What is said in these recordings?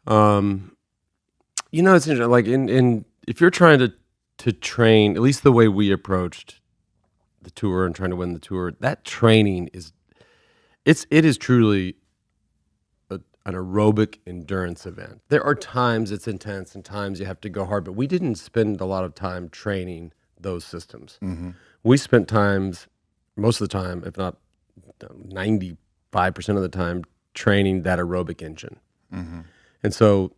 Um, it's interesting. Like in if you're trying to train, at least the way we approached the tour and trying to win the tour, that training it is truly an aerobic endurance event. There are times it's intense and times you have to go hard, but we didn't spend a lot of time training those systems. Mm-hmm. We spent times, most of the time, if not 95% of the time, training that aerobic engine. Mm-hmm. And so,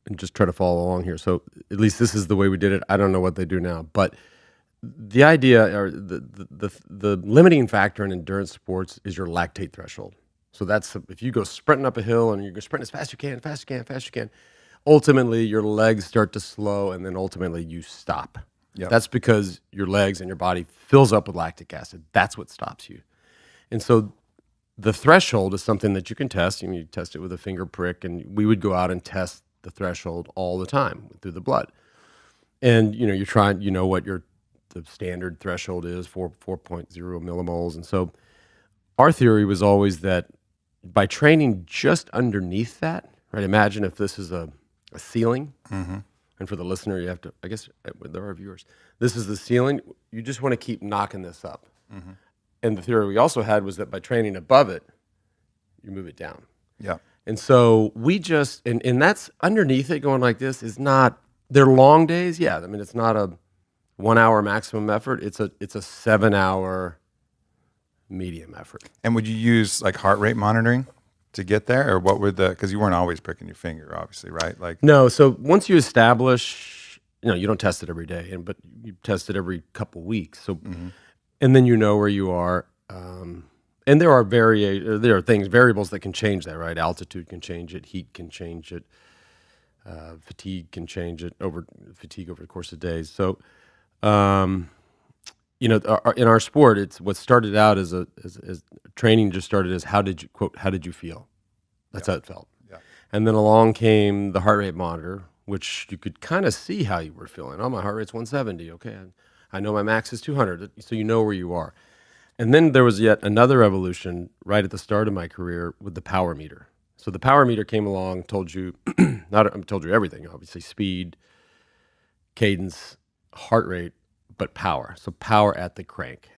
and just try to follow along here. So, at least this is the way we did it. I don't know what they do now, but the idea or the limiting factor in endurance sports is your lactate threshold. So that's if you go sprinting up a hill and you go sprint as fast as you can, fast as you can, fast as you can. Ultimately, your legs start to slow, and then ultimately you stop. Yep. That's because your legs and your body fills up with lactic acid. That's what stops you. And so the threshold is something that you can test. You test it with a finger prick, and we would go out and test the threshold all the time through the blood. And you're trying, what the standard threshold is, 4.0 millimoles. And so our theory was always that by training just underneath that, right? Imagine if this is a ceiling. Mm-hmm. And for the listener, you have to, I guess there are viewers. This is the ceiling. You just want to keep knocking this up. Mm-hmm. And the theory we also had was that by training above it, you move it down. Yeah. And so we just, and that's underneath it going like this is not, they're long days. Yeah. I mean, it's not a 1 hour maximum effort. It's a 7 hour medium effort. And would you use like heart rate monitoring to get there, or what would because you weren't always pricking your finger, obviously, right? Like no. So once you establish, you don't test it every day, but you test it every couple weeks. So, mm-hmm. and then you know where you are. And there are variables that can change that, right? Altitude can change it, heat can change it, fatigue can change it over the course of days. So, in our sport, it's what started out as training just started as how did you feel? That's how it felt. Yeah. And then along came the heart rate monitor, which you could kind of see how you were feeling. Oh, my heart rate's 170. Okay, I know my max is 200. So you know where you are. And then there was yet another evolution right at the start of my career with the power meter. So the power meter came along, told you told you everything, obviously speed, cadence, heart rate, but power. So power at the crank.